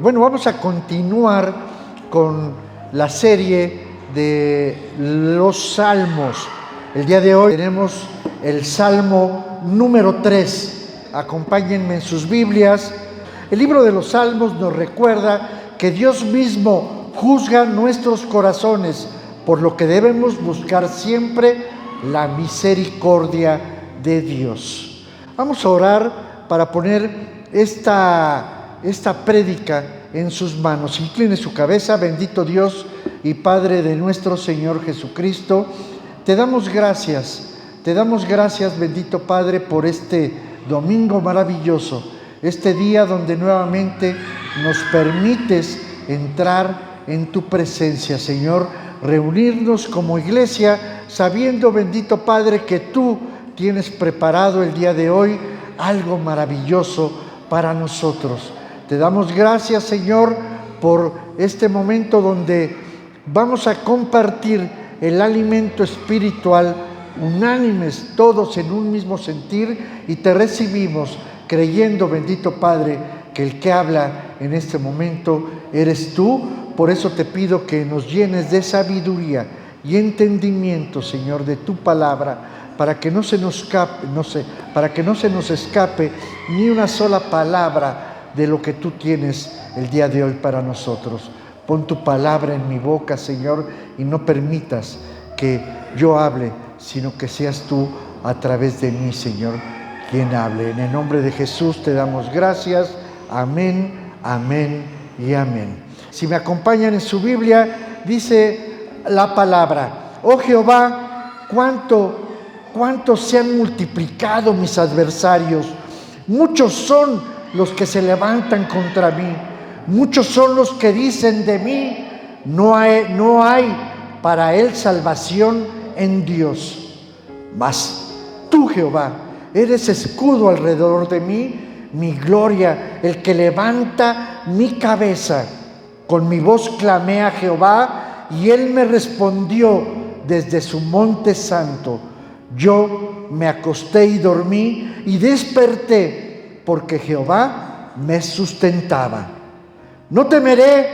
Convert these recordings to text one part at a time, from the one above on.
Vamos a continuar con la serie de los Salmos. El día de hoy tenemos el Salmo número 3. Acompáñenme en sus Biblias. El libro de los Salmos nos recuerda que Dios mismo juzga nuestros corazones, por lo que debemos buscar siempre la misericordia de Dios. Vamos a orar para poner esta prédica en sus manos. Incline su cabeza. Bendito Dios y Padre de nuestro Señor Jesucristo, te damos gracias, bendito Padre, por este domingo maravilloso, este día donde nuevamente nos permites entrar en tu presencia, Señor, reunirnos como iglesia, sabiendo, bendito Padre, que tú tienes preparado el día de hoy algo maravilloso para nosotros. Te damos gracias, Señor, por este momento donde vamos a compartir el alimento espiritual, unánimes, todos en un mismo sentir, y te recibimos creyendo, bendito Padre, que el que habla en este momento eres tú. Por eso te pido que nos llenes de sabiduría y entendimiento, Señor, de tu palabra, para que no se nos escape ni una sola palabra de lo que tú tienes el día de hoy para nosotros. Pon tu palabra en mi boca, Señor, y no permitas que yo hable, sino que seas tú a través de mí, Señor, quien hable. En el nombre de Jesús te damos gracias. Amén, amén y amén. Si me acompañan en su Biblia, dice la palabra: oh Jehová, cuánto se han multiplicado mis adversarios. Muchos son los que se levantan contra mí. Muchos son los que dicen de mí: no hay para él salvación en Dios. Mas tú, Jehová, eres escudo alrededor de mí, mi gloria, el que levanta mi cabeza. Con mi voz clamé a Jehová, y él me respondió desde su monte santo. Yo me acosté y dormí, y desperté, porque Jehová me sustentaba. No temeré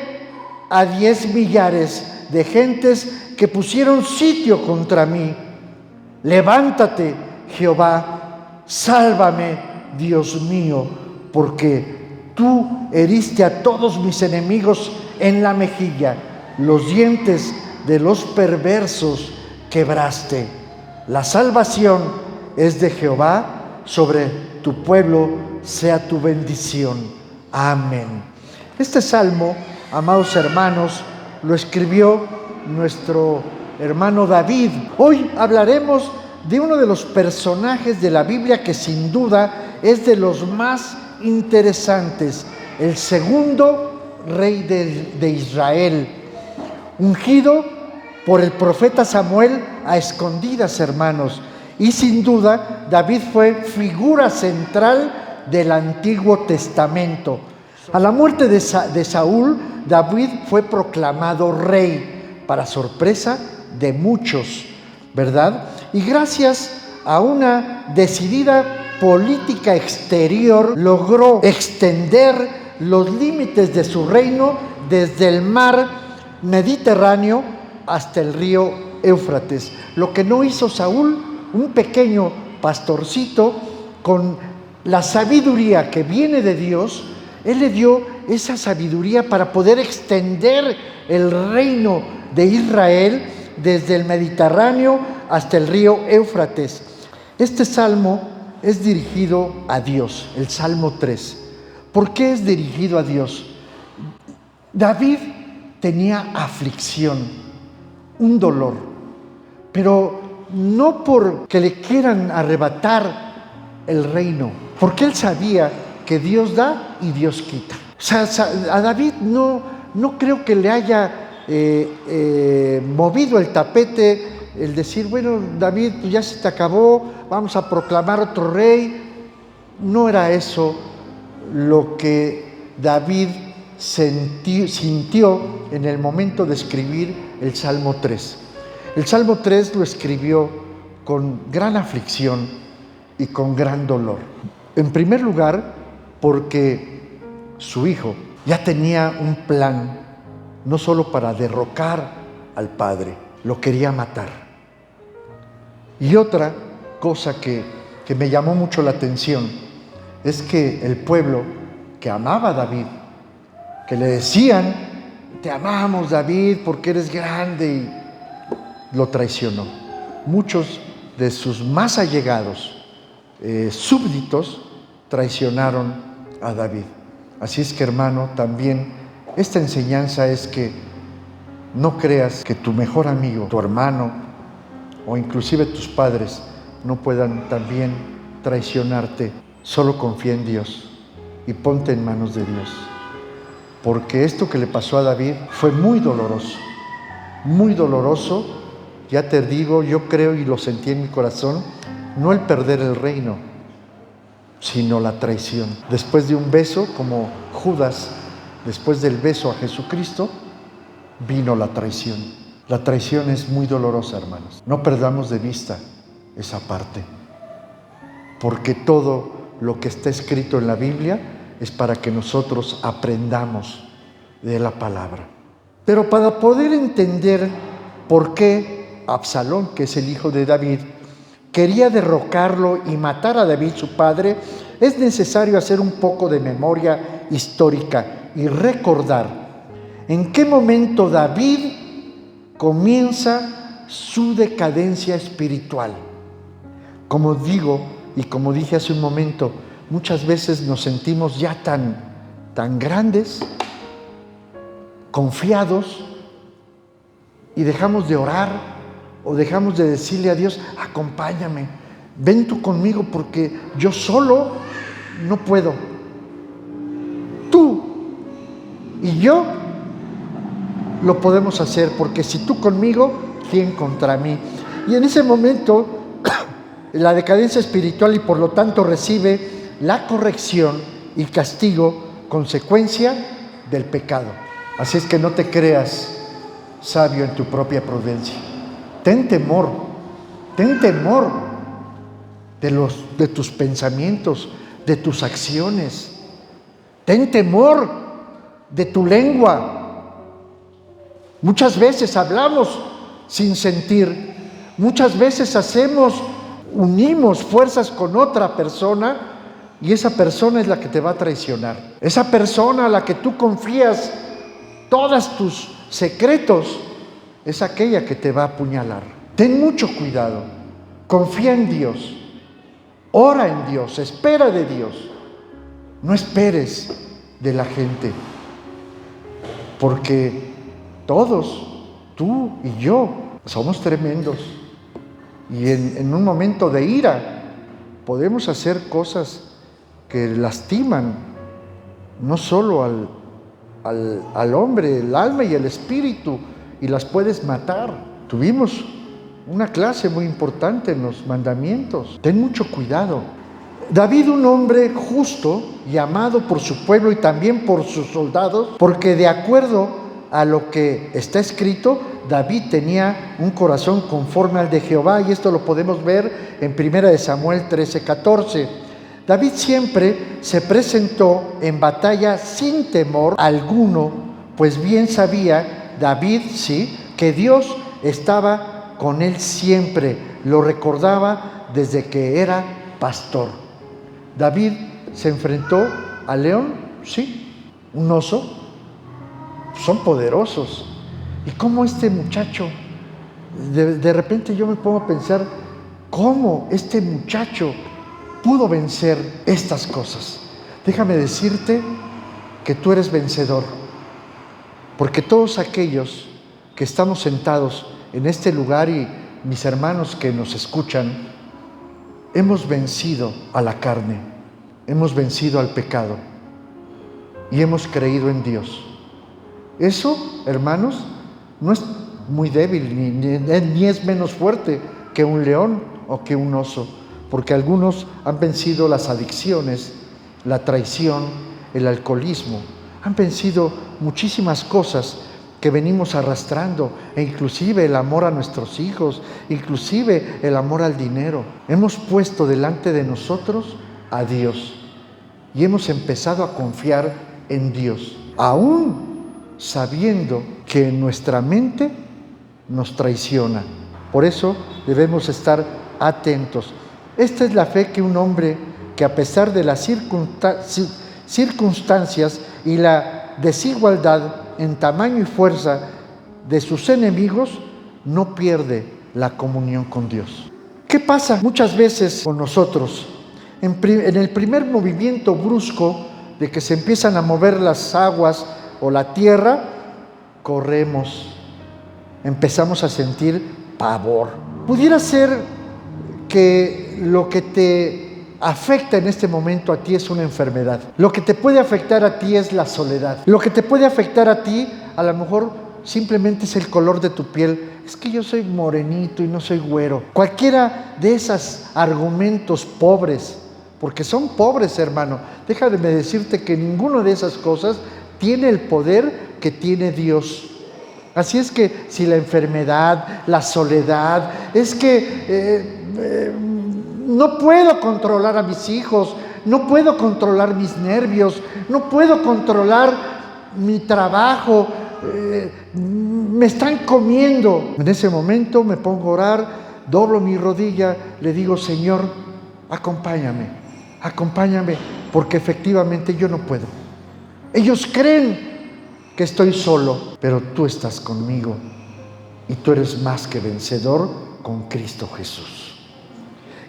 a 10 millares de gentes que pusieron sitio contra mí. Levántate, Jehová, sálvame, Dios mío, porque tú heriste a todos mis enemigos en la mejilla. Los dientes de los perversos quebraste. La salvación es de Jehová, sobre tu pueblo sea tu bendición. Amén. Este salmo, amados hermanos, lo escribió nuestro hermano David. Hoy hablaremos de uno de los personajes de la Biblia que sin duda es de los más interesantes, el segundo rey de Israel, ungido por el profeta Samuel a escondidas, hermanos. Y sin duda, David fue figura central del Antiguo Testamento. A la muerte de Saúl, David fue proclamado rey, para sorpresa de muchos, ¿verdad? Y gracias a una decidida política exterior, logró extender los límites de su reino desde el mar Mediterráneo hasta el río Éufrates. Lo que no hizo Saúl, un pequeño pastorcito, con la sabiduría que viene de Dios, él le dio esa sabiduría para poder extender el reino de Israel desde el Mediterráneo hasta el río Éufrates. Este salmo es dirigido a Dios, el Salmo 3. ¿Por qué es dirigido a Dios? David tenía aflicción, un dolor, pero no porque le quieran arrebatar el reino, porque él sabía que Dios da y Dios quita. O sea, a David no creo que le haya movido el tapete el decir: bueno, David, pues ya se te acabó, vamos a proclamar otro rey. No era eso lo que David sintió en el momento de escribir el Salmo 3. El Salmo 3 lo escribió con gran aflicción y con gran dolor. En primer lugar, porque su hijo, Ya tenía un plan, no solo para derrocar al padre, lo quería matar. Y otra cosa que me llamó mucho la atención es que el pueblo que amaba a David, que le decían: te amamos, David, porque eres grande, y lo traicionó. Muchos de sus más allegados súbditos traicionaron a David. Así es que, hermano, también esta enseñanza es que no creas que tu mejor amigo, tu hermano o inclusive tus padres no puedan también traicionarte. Solo confía en Dios y ponte en manos de Dios, porque esto que le pasó a David fue muy doloroso, muy doloroso. Ya te digo, yo creo y lo sentí en mi corazón, no el perder el reino, sino la traición. Después de un beso, como Judas, después del beso a Jesucristo, vino la traición. La traición es muy dolorosa, hermanos. No perdamos de vista esa parte, porque todo lo que está escrito en la Biblia es para que nosotros aprendamos de la palabra. Pero para poder entender por qué Absalón, que es el hijo de David, quería derrocarlo y matar a David, su padre, es necesario hacer un poco de memoria histórica y recordar en qué momento David comienza su decadencia espiritual. Como digo y como dije hace un momento, muchas veces nos sentimos ya tan grandes, confiados, y dejamos de orar o dejamos de decirle a Dios: acompáñame, ven tú conmigo, porque yo solo no puedo. Tú y yo lo podemos hacer, porque si tú conmigo, ¿quién contra mí? Y en ese momento la decadencia espiritual, y por lo tanto recibe la corrección y castigo, consecuencia del pecado. Así es que no te creas sabio en tu propia prudencia. Ten temor de tus pensamientos, de tus acciones. Ten temor de tu lengua. Muchas veces hablamos sin sentir, muchas veces unimos fuerzas con otra persona, y esa persona es la que te va a traicionar. Esa persona a la que tú confías todos tus secretos es aquella que te va a apuñalar. Ten mucho cuidado, confía en Dios, ora en Dios, espera de Dios. No esperes de la gente, porque todos, tú y yo, somos tremendos, y en un momento de ira podemos hacer cosas que lastiman no solo al hombre, el alma y el espíritu, y las puedes matar. Tuvimos una clase muy importante en los mandamientos. Ten mucho cuidado. David, un hombre justo y amado por su pueblo y también por sus soldados, porque de acuerdo a lo que está escrito, David tenía un corazón conforme al de Jehová, y esto lo podemos ver en 1 Samuel 13:14. David siempre se presentó en batalla sin temor alguno, pues bien sabía David, sí, que Dios estaba con él siempre. Lo recordaba desde que era pastor. David se enfrentó al león, sí, un oso. Son poderosos. Y cómo este muchacho, de repente yo me pongo a pensar, cómo este muchacho pudo vencer estas cosas. Déjame decirte que tú eres vencedor, porque todos aquellos que estamos sentados en este lugar y mis hermanos que nos escuchan, hemos vencido a la carne, hemos vencido al pecado y hemos creído en Dios. Eso, hermanos, no es muy débil ni es menos fuerte que un león o que un oso, porque algunos han vencido las adicciones, la traición, el alcoholismo, han vencido muchísimas cosas que venimos arrastrando, e inclusive el amor a nuestros hijos, inclusive el amor al dinero. Hemos puesto delante de nosotros a Dios y hemos empezado a confiar en Dios. aún sabiendo que nuestra mente nos traiciona. Por eso debemos estar atentos. Esta es la fe que un hombre que, a pesar de las circunstancias y la desigualdad en tamaño y fuerza de sus enemigos, no pierde la comunión con Dios. ¿Qué pasa muchas veces con nosotros? En el primer movimiento brusco de que se empiezan a mover las aguas o la tierra, corremos, empezamos a sentir pavor. Pudiera ser que lo que te afecta en este momento a ti es una enfermedad. Lo que te puede afectar a ti es la soledad. Lo que te puede afectar a ti, a lo mejor simplemente es el color de tu piel. Es que yo soy morenito y no soy güero. Cualquiera de esos argumentos pobres, porque son pobres, hermano. Déjame decirte que ninguna de esas cosas tiene el poder que tiene Dios. Así es que si la enfermedad, la soledad, es que no puedo controlar a mis hijos, no puedo controlar mis nervios, no puedo controlar mi trabajo, me están comiendo. En ese momento me pongo a orar, doblo mi rodilla, le digo: Señor, acompáñame, porque efectivamente yo no puedo. Ellos creen que estoy solo, pero tú estás conmigo y tú eres más que vencedor con Cristo Jesús.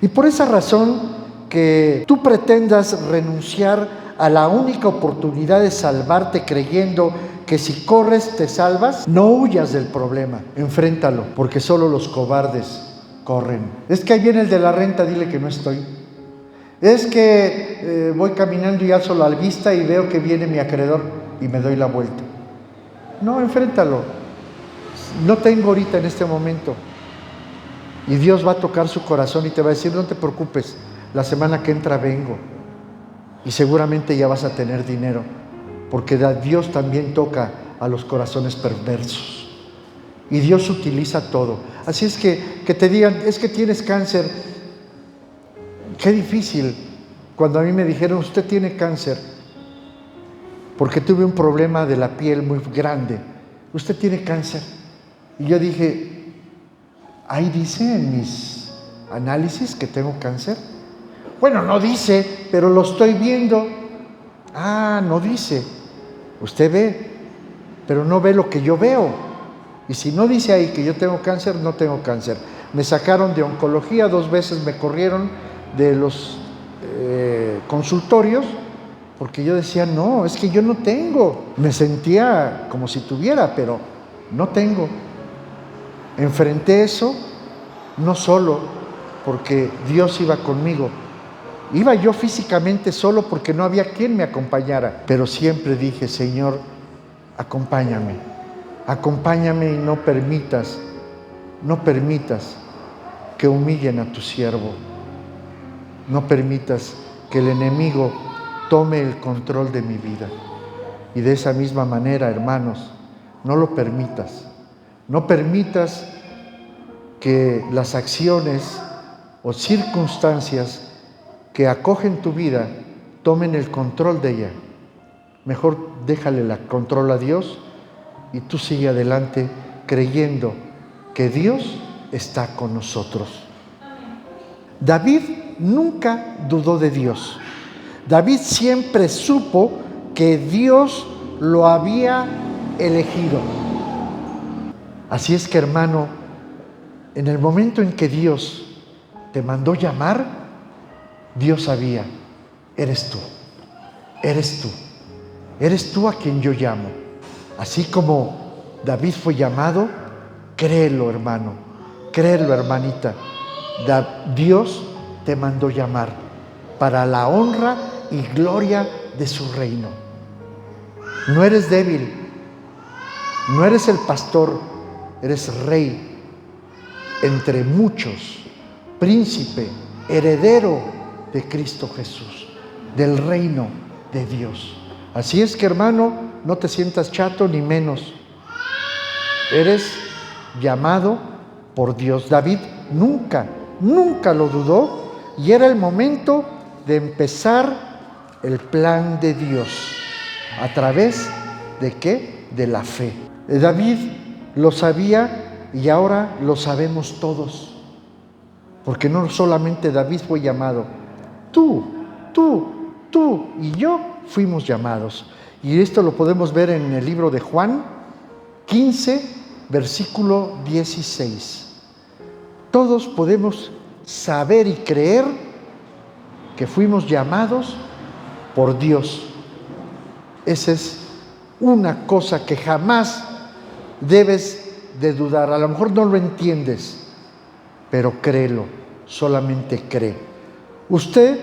Y por esa razón que tú pretendas renunciar a la única oportunidad de salvarte creyendo que si corres te salvas, no huyas del problema, enfréntalo, porque solo los cobardes corren. Es que ahí viene el de la renta, dile que no estoy. Es que voy caminando y alzo la vista y veo que viene mi acreedor y me doy la vuelta. No, enfréntalo. No tengo ahorita en este momento. Y Dios va a tocar su corazón y te va a decir: no te preocupes, la semana que entra vengo. Y seguramente ya vas a tener dinero, porque Dios también toca a los corazones perversos. Y Dios utiliza todo. Así es que te digan: es que tienes cáncer. Qué difícil. Cuando a mí me dijeron: usted tiene cáncer, porque tuve un problema de la piel muy grande. Usted tiene cáncer. Y yo dije: ahí dice en mis análisis que tengo cáncer. Bueno, no dice, pero lo estoy viendo. Ah, no dice. Usted ve, pero no ve lo que yo veo. Y si no dice ahí que yo tengo cáncer, no tengo cáncer. Me sacaron de oncología 2 veces, me corrieron de los consultorios, porque yo decía: no, es que yo no tengo. Me sentía como si tuviera, pero no tengo. Enfrenté eso, no solo porque Dios iba conmigo. Iba yo físicamente solo porque no había quien me acompañara, pero siempre dije: Señor, acompáñame y no permitas que humillen a tu siervo. No permitas que el enemigo tome el control de mi vida. Y de esa misma manera, hermanos, no lo permitas. No permitas que las acciones o circunstancias que acogen tu vida tomen el control de ella. Mejor déjale el control a Dios y tú sigue adelante creyendo que Dios está con nosotros. David nunca dudó de Dios. David siempre supo que Dios lo había elegido. Así es que, hermano, en el momento en que Dios te mandó llamar, Dios sabía: eres tú a quien yo llamo. Así como David fue llamado, créelo, hermano, créelo, hermanita. Dios te mandó llamar para la honra y gloria de su reino. No eres débil, no eres el pastor, eres rey entre muchos, príncipe, heredero de Cristo Jesús, del reino de Dios. Así es que, hermano, no te sientas chato ni menos. Eres llamado por Dios. David nunca lo dudó, y era el momento de empezar el plan de Dios a través ¿de qué? De la fe. David lo sabía y ahora lo sabemos todos. Porque no solamente David fue llamado, tú y yo fuimos llamados. Y esto lo podemos ver en el libro de Juan 15, versículo 16. Todos podemos saber y creer que fuimos llamados por Dios. Esa es una cosa que jamás debes de dudar. A lo mejor no lo entiendes, pero créelo, solamente cree. Ustedes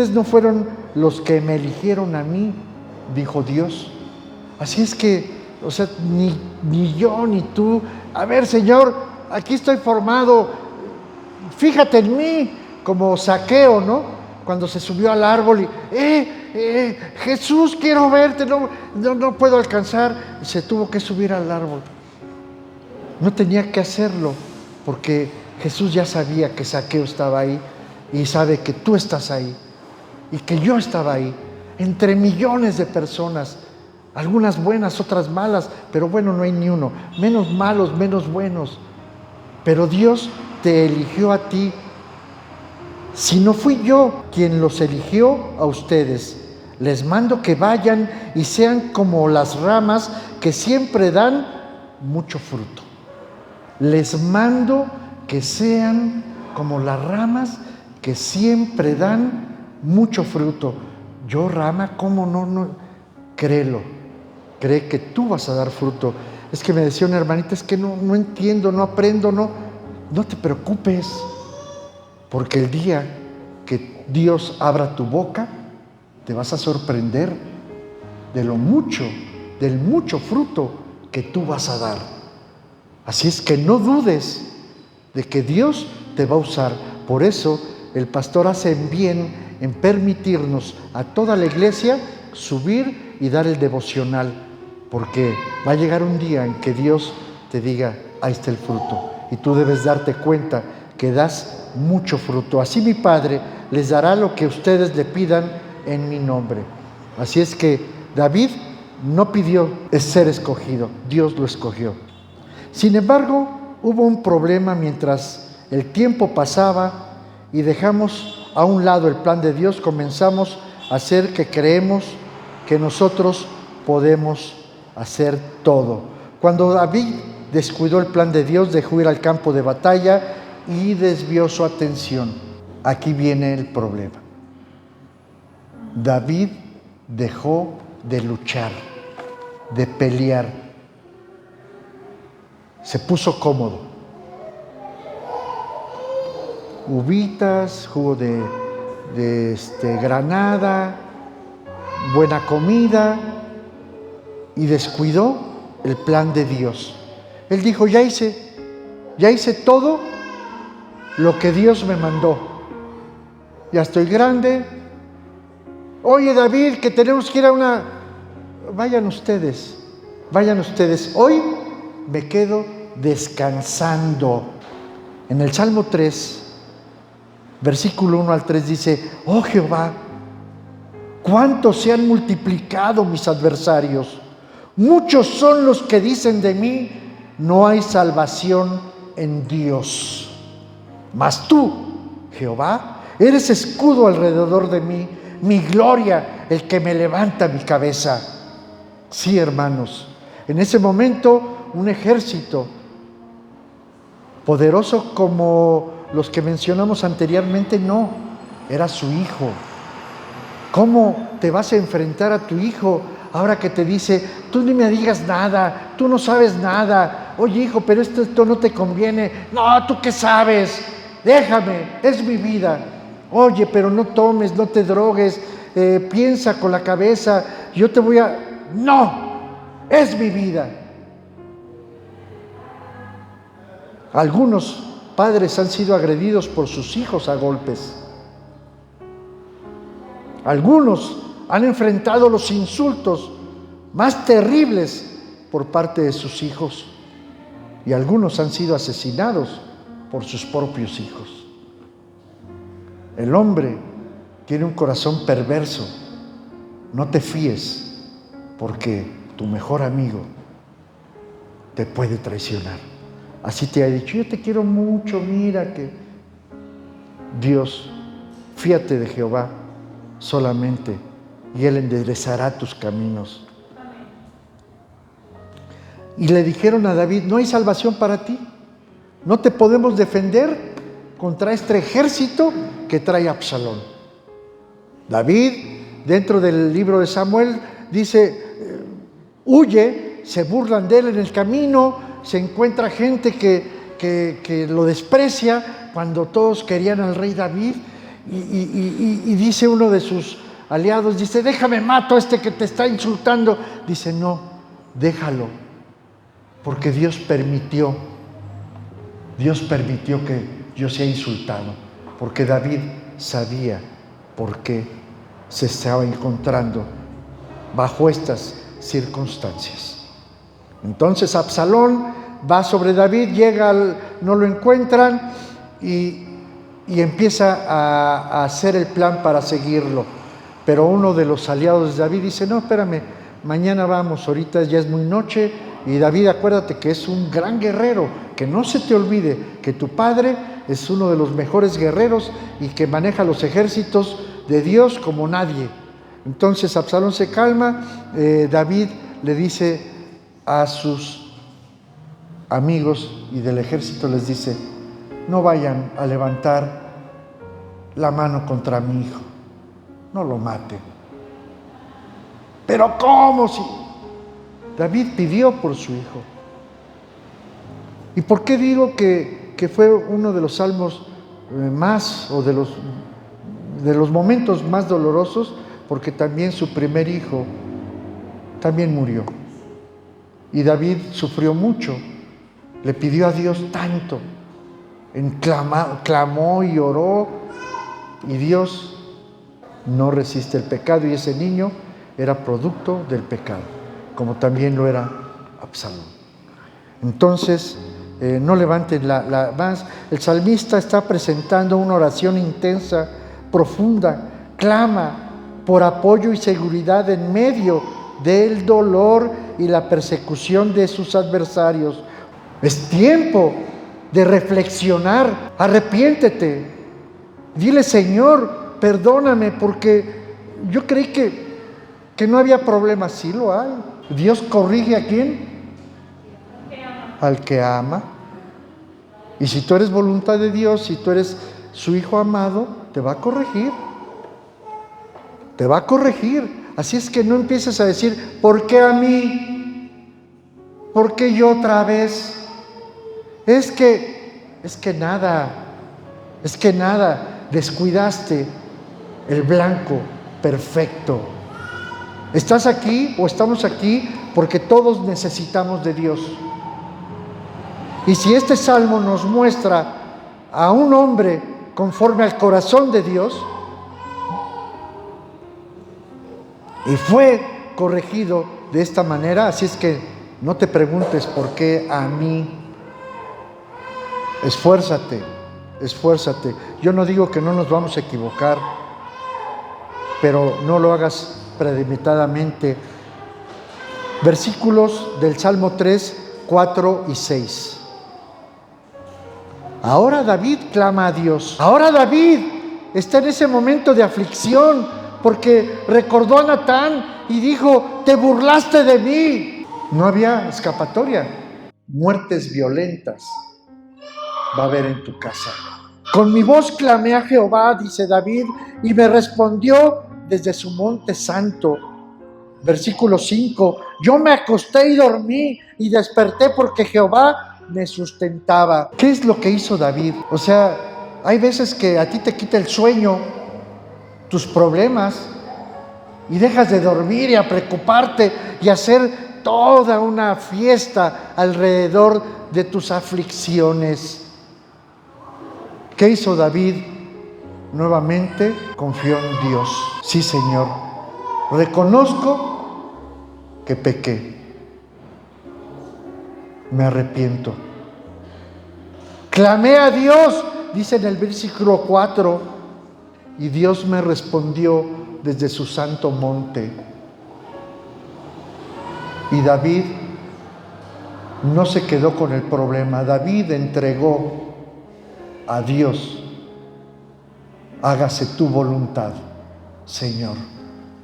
no fueron los que me eligieron a mí, dijo Dios. Así es que, ni yo ni tú. A ver, Señor, aquí estoy formado, fíjate en mí, como Zaqueo, ¿no? Cuando se subió al árbol y, Jesús, quiero verte, no puedo alcanzar. Se tuvo que subir al árbol. No tenía que hacerlo, porque Jesús ya sabía que Zaqueo estaba ahí y sabe que tú estás ahí y que yo estaba ahí, entre millones de personas, algunas buenas, otras malas, pero bueno, no hay ni uno, menos malos, menos buenos. Pero Dios te eligió a ti. Si no fui yo quien los eligió a ustedes, les mando que vayan y sean como las ramas que siempre dan mucho fruto. Les mando que sean como las ramas que siempre dan mucho fruto. Yo, rama, ¿cómo no? Créelo, cree que tú vas a dar fruto. Es que me decía una hermanita, es que no entiendo, no aprendo, no te preocupes, porque el día que Dios abra tu boca, te vas a sorprender del mucho fruto que tú vas a dar. Así es que no dudes de que Dios te va a usar. Por eso el pastor hace bien en permitirnos a toda la iglesia subir y dar el devocional, porque va a llegar un día en que Dios te diga, ahí está el fruto, y tú debes darte cuenta que das mucho fruto. Así mi Padre les dará lo que ustedes le pidan en mi nombre. Así es que David no pidió ser escogido, Dios lo escogió. Sin embargo, hubo un problema mientras el tiempo pasaba y dejamos a un lado el plan de Dios. Comenzamos a hacer que creemos que nosotros podemos hacer todo. Cuando David descuidó el plan de Dios, dejó ir al campo de batalla y desvió su atención. Aquí viene el problema. David dejó de luchar, de pelear. Se puso cómodo. Uvitas, jugo de granada, buena comida, y descuidó el plan de Dios. Él dijo, ya hice todo lo que Dios me mandó. Ya estoy grande. Oye, David, que tenemos que ir a una... Vayan ustedes. Hoy me quedo descansando. En el Salmo 3, versículo 1 al 3 dice, oh Jehová, cuánto se han multiplicado mis adversarios. Muchos son los que dicen de mí, no hay salvación en Dios. Mas tú, Jehová, eres escudo alrededor de mí, mi gloria, el que me levanta mi cabeza. Sí, hermanos, en ese momento un ejército poderoso como los que mencionamos anteriormente, no, era su hijo. ¿Cómo te vas a enfrentar a tu hijo ahora que te dice, tú ni me digas nada, tú no sabes nada? Oye, hijo, pero esto no te conviene. No, ¿tú qué sabes? Déjame, es mi vida. Oye, pero no tomes, no te drogues, piensa con la cabeza, yo te voy a... No, es mi vida. Algunos padres han sido agredidos por sus hijos a golpes. Algunos han enfrentado los insultos más terribles por parte de sus hijos. Y algunos han sido asesinados por sus propios hijos. El hombre tiene un corazón perverso. No te fíes, porque tu mejor amigo te puede traicionar. Así te ha dicho, yo te quiero mucho, mira que Dios, fíate de Jehová solamente y Él enderezará tus caminos. Y le dijeron a David, no hay salvación para ti, no te podemos defender contra este ejército que trae Absalón. David, dentro del libro de Samuel, dice, huye, se burlan de él en el camino, se encuentra gente que lo desprecia cuando todos querían al rey David, y dice uno de sus aliados, dice, déjame mato a este que te está insultando. Dice, no, déjalo, porque Dios permitió que yo sea insultado, porque David sabía por qué se estaba encontrando bajo estas circunstancias. Entonces Absalón va sobre David, no lo encuentran y empieza a hacer el plan para seguirlo. Pero uno de los aliados de David dice, no, espérame, mañana vamos, ahorita ya es muy noche. Y David, acuérdate que es un gran guerrero, que no se te olvide que tu padre es uno de los mejores guerreros y que maneja los ejércitos de Dios como nadie. Entonces Absalón se calma, David le dice a sus amigos y del ejército, les dice, no vayan a levantar la mano contra mi hijo, no lo maten. Pero ¿cómo si? David pidió por su hijo. ¿Y por qué digo que fue uno de los salmos más, o de los momentos más dolorosos? Porque también su primer hijo también murió. Y David sufrió mucho, le pidió a Dios tanto, clamó y oró, y Dios no resiste el pecado, y ese niño era producto del pecado, como también lo era Absalón. Entonces, no levanten más. El salmista está presentando una oración intensa, profunda, clama por apoyo y seguridad en medio del dolor y la persecución de sus adversarios. Es tiempo de reflexionar, arrepiéntete, dile, Señor, perdóname, porque yo creí que no había problema. Sí lo hay. Dios corrige ¿a quién? Al que ama. Y si tú eres voluntad de Dios, si tú eres su hijo amado, te va a corregir. Te va a corregir. Así es que no empieces a decir, ¿por qué a mí? ¿Por qué yo otra vez? Es que nada, descuidaste el blanco perfecto. Estás aquí o estamos aquí porque todos necesitamos de Dios. Y si este salmo nos muestra a un hombre conforme al corazón de Dios, y fue corregido de esta manera, así es que no te preguntes por qué a mí. Esfuérzate. Yo no digo que no nos vamos a equivocar, pero no lo hagas premeditadamente. Versículos del Salmo 3, 4 y 6. Ahora David clama a Dios. Ahora David está en ese momento de aflicción porque recordó a Natán y dijo, te burlaste de mí. No había escapatoria. Muertes violentas va a haber en tu casa. Con mi voz clamé a Jehová, dice David, y me respondió desde su monte santo. Versículo 5. Yo me acosté y dormí y desperté porque Jehová me sustentaba. ¿Qué es lo que hizo David? O sea, hay veces que a ti te quita el sueño, tus problemas, y dejas de dormir y a preocuparte y hacer toda una fiesta alrededor de tus aflicciones. ¿Qué hizo David? Nuevamente confió en Dios. Sí, Señor, reconozco que pequé. Me arrepiento. Clamé a Dios, dice en el versículo 4, y Dios me respondió desde su santo monte. Y David no se quedó con el problema. David entregó a Dios: hágase tu voluntad, Señor.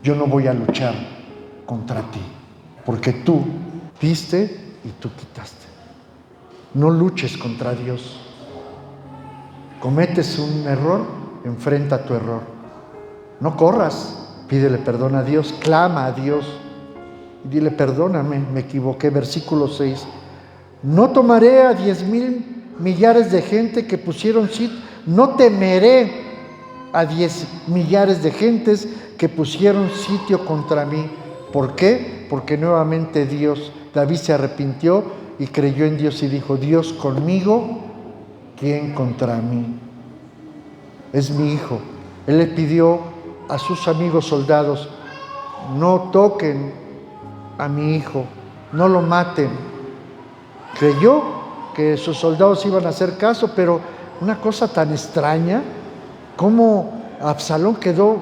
Yo no voy a luchar contra ti, porque tú diste y tú quitaste. No luches contra Dios. Cometes un error, enfrenta tu error. No corras, pídele perdón a Dios, clama a Dios y dile: perdóname, me equivoqué. Versículo 6. No tomaré a 10,000 millares de gente que pusieron sitio, no temeré a 10 millares de gentes que pusieron sitio contra mí. ¿Por qué? Porque nuevamente David se arrepintió y creyó en Dios y dijo: Dios conmigo, ¿quién contra mí? Es mi hijo. Él le pidió a sus amigos soldados: no toquen a mi hijo, no lo maten. Creyó que sus soldados iban a hacer caso, pero una cosa tan extraña, como Absalón quedó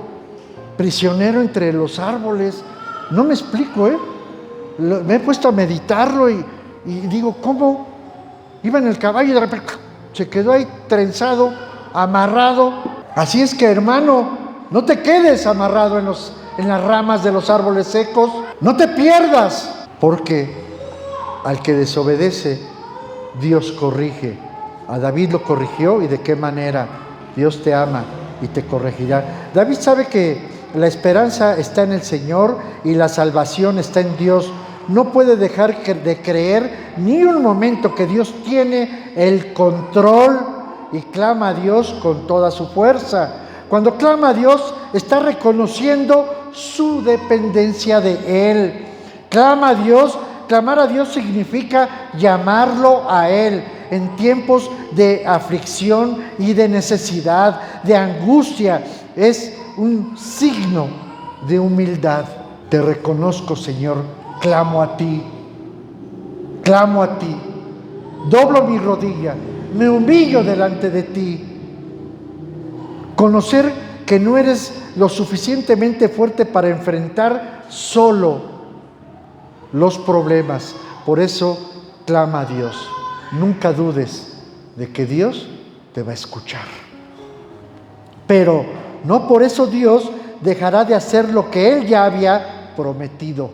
prisionero entre los árboles. No me explico, me he puesto a meditarlo y digo: ¿cómo? Iba en el caballo y de repente se quedó ahí trenzado, amarrado. Así es que, hermano, no te quedes amarrado en las ramas de los árboles secos. No te pierdas, porque al que desobedece, Dios corrige. A David lo corrigió, y de qué manera. Dios te ama y te corregirá. David sabe que la esperanza está en el Señor y la salvación está en Dios. No puede dejar de creer ni un momento que Dios tiene el control, y clama a Dios con toda su fuerza. Cuando clama a Dios, está reconociendo su dependencia de Él. Clama a Dios. Clamar a Dios significa llamarlo a Él en tiempos de aflicción y de necesidad, de angustia. Es un signo de humildad. Te reconozco, Señor, clamo a ti, doblo mi rodilla, me humillo delante de ti. Conocer que no eres lo suficientemente fuerte para enfrentar solo los problemas. Por eso clama a Dios. Nunca dudes de que Dios te va a escuchar. Pero no por eso Dios dejará de hacer lo que Él ya había prometido. O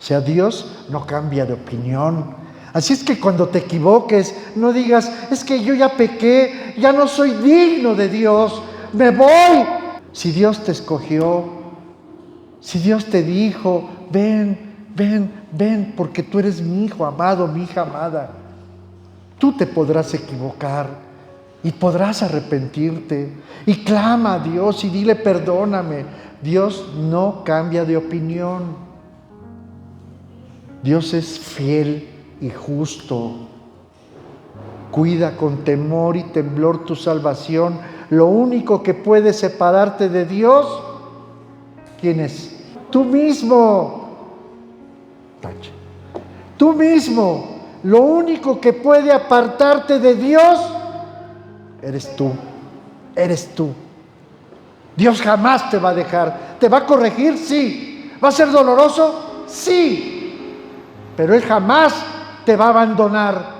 sea, Dios no cambia de opinión. Así es que cuando te equivoques, no digas: es que yo ya pequé, ya no soy digno de Dios, me voy. Si Dios te escogió, si Dios te dijo: ven, porque tú eres mi hijo amado, mi hija amada. Tú te podrás equivocar y podrás arrepentirte, y clama a Dios y dile: perdóname. Dios no cambia de opinión. Dios es fiel y justo. Cuida con temor y temblor tu salvación. Lo único que puede separarte de Dios, ¿quién es? Tú mismo. Tú mismo. Lo único que puede apartarte de Dios eres tú. Eres tú. Dios jamás te va a dejar. ¿Te va a corregir? Sí. ¿Va a ser doloroso? Sí. Pero Él jamás te va a abandonar.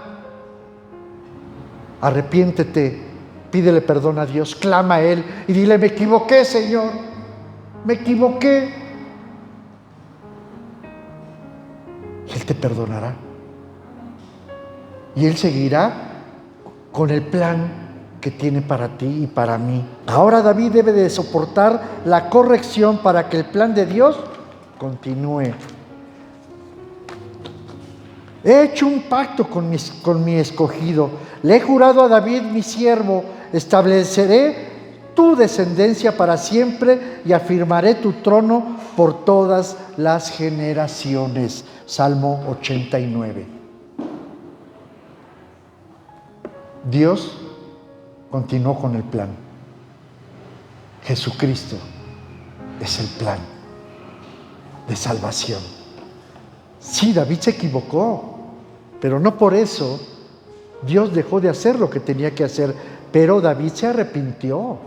Arrepiéntete, pídele perdón a Dios, clama a Él y dile: me equivoqué, Señor, me equivoqué. Él te perdonará. Y Él seguirá con el plan que tiene para ti y para mí. Ahora David debe de soportar la corrección para que el plan de Dios continúe. He hecho un pacto con mi escogido. Le he jurado a David, mi siervo: estableceré tu descendencia para siempre y afirmaré tu trono por todas las generaciones. Salmo 89. Dios continuó con el plan. Jesucristo es el plan de salvación. Sí, David se equivocó, pero no por eso Dios dejó de hacer lo que tenía que hacer. Pero David se arrepintió.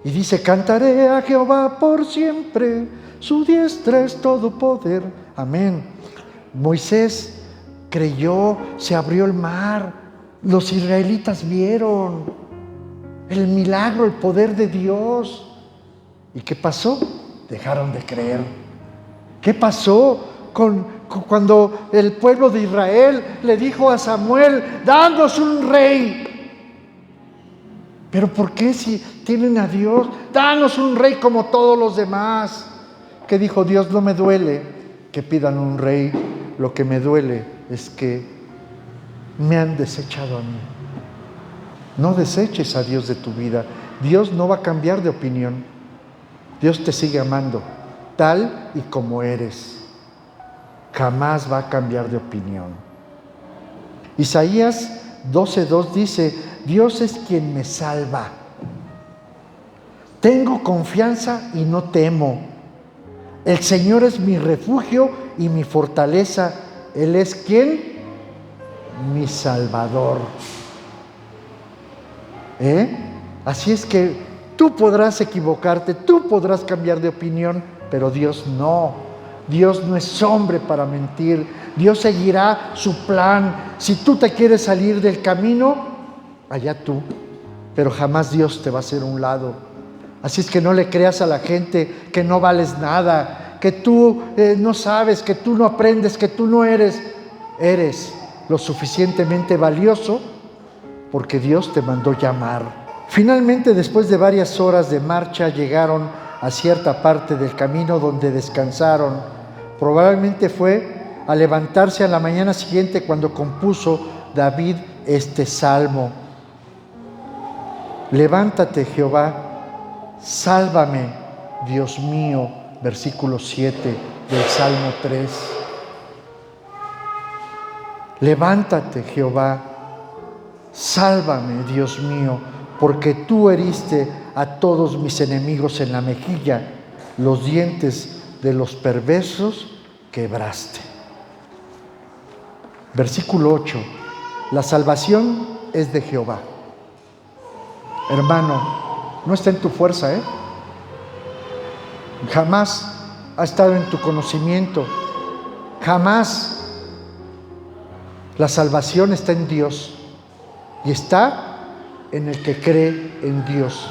Y dice, cantaré a Jehová por siempre, su diestra es todo poder. Amén. Moisés creyó, se abrió el mar, los israelitas vieron el milagro, el poder de Dios. ¿Y qué pasó? Dejaron de creer. ¿Qué pasó cuando el pueblo de Israel le dijo a Samuel, danos un rey? ¿Pero por qué si tienen a Dios? Danos un rey como todos los demás. ¿Qué dijo Dios? No me duele que pidan un rey, lo que me duele es que me han desechado a mí. No deseches a Dios de tu vida. Dios no va a cambiar de opinión. Dios te sigue amando, tal y como eres. Jamás va a cambiar de opinión. Isaías 12:2 dice, Dios es quien me salva. Tengo confianza y no temo. El Señor es mi refugio y mi fortaleza. Él es ¿quién? Mi Salvador. Así es que tú podrás equivocarte, tú podrás cambiar de opinión, pero Dios no. Dios no es hombre para mentir. Dios seguirá su plan. Si tú te quieres salir del camino, allá tú, pero jamás Dios te va a hacer a un lado. Así es que no le creas a la gente que no vales nada, que tú no sabes, que tú no aprendes, que tú no eres. Eres lo suficientemente valioso porque Dios te mandó llamar. Finalmente, después de varias horas de marcha, llegaron a cierta parte del camino donde descansaron. Probablemente fue a levantarse a la mañana siguiente cuando compuso David este salmo. Levántate, Jehová, sálvame, Dios mío, versículo 7 del Salmo 3. Levántate, Jehová, sálvame, Dios mío, porque tú heriste a todos mis enemigos en la mejilla, los dientes de los perversos quebraste. Versículo 8. La salvación es de Jehová. Hermano, no está en tu fuerza, Jamás ha estado en tu conocimiento. Jamás. La salvación está en Dios. Y está en el que cree en Dios.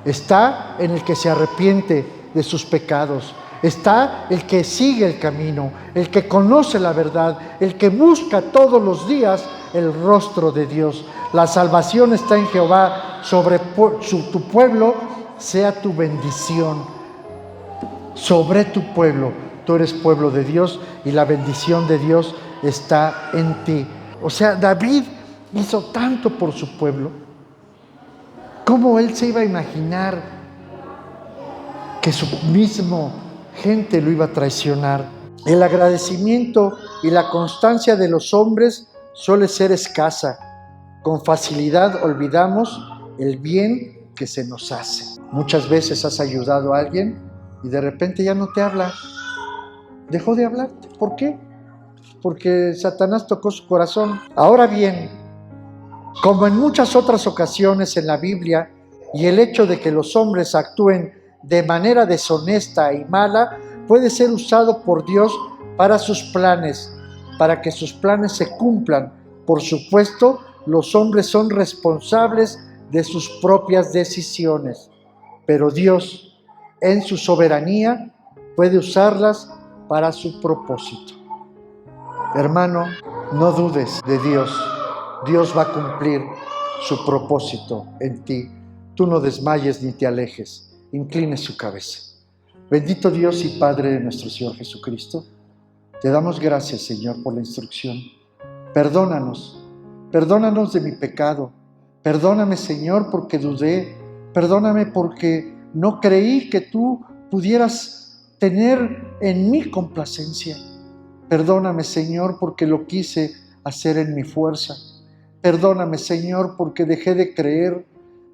Está en el que se arrepiente de sus pecados. Está el que sigue el camino, el que conoce la verdad, el que busca todos los días el rostro de Dios. La salvación está en Jehová. Sobre tu pueblo sea tu bendición. Sobre tu pueblo. Tú eres pueblo de Dios y la bendición de Dios está en ti. O sea, David hizo tanto por su pueblo. ¿Cómo él se iba a imaginar que su mismo gente lo iba a traicionar? El agradecimiento y la constancia de los hombres suele ser escasa. Con facilidad olvidamos el bien que se nos hace. Muchas veces has ayudado a alguien y de repente ya no te habla. Dejó de hablarte. ¿Por qué? Porque Satanás tocó su corazón. Ahora bien, como en muchas otras ocasiones en la Biblia, y el hecho de que los hombres actúen de manera deshonesta y mala puede ser usado por Dios para sus planes, para que sus planes se cumplan. Por supuesto, los hombres son responsables de sus propias decisiones, pero Dios, en su soberanía, puede usarlas para su propósito. Hermano, no dudes de Dios. Dios va a cumplir su propósito en ti. Tú no desmayes ni te alejes. Incline su cabeza. Bendito Dios y Padre de nuestro Señor Jesucristo, te damos gracias, Señor, por la instrucción. Perdónanos de mi pecado. Perdóname, Señor, porque dudé. Perdóname porque no creí que tú pudieras tener en mí complacencia. Perdóname, Señor, porque lo quise hacer en mi fuerza. Perdóname, Señor, porque dejé de creer.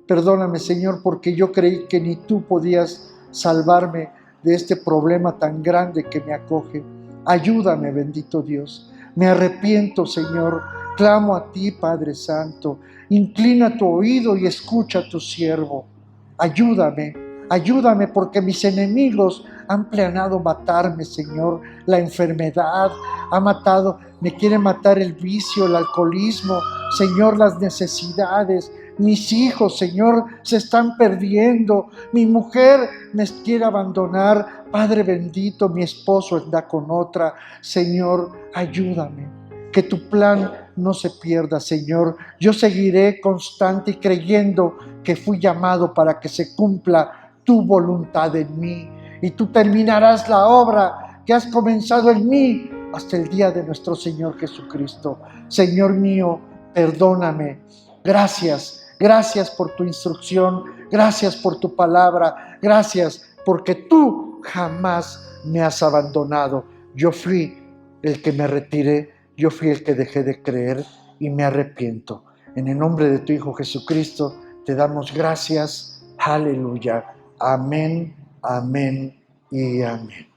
Perdóname, Señor, porque yo creí que ni tú podías salvarme de este problema tan grande que me acoge. Ayúdame, bendito Dios. Me arrepiento, Señor. Clamo a ti, Padre Santo. Inclina tu oído y escucha a tu siervo. ayúdame, ayúdame porque mis enemigos han planeado matarme, Señor. La enfermedad ha matado, me quiere matar el vicio, el alcoholismo, Señor, las necesidades. Mis hijos, Señor, se están perdiendo. Mi mujer me quiere abandonar. Padre bendito, mi esposo anda con otra. Señor, ayúdame. Que tu plan no se pierda, Señor. Yo seguiré constante y creyendo que fui llamado para que se cumpla tu voluntad en mí. Y tú terminarás la obra que has comenzado en mí hasta el día de nuestro Señor Jesucristo. Señor mío, perdóname. Gracias. Gracias por tu instrucción, gracias por tu palabra, gracias porque tú jamás me has abandonado. Yo fui el que me retiré, yo fui el que dejé de creer y me arrepiento. En el nombre de tu Hijo Jesucristo te damos gracias. Aleluya. Amén, amén y amén.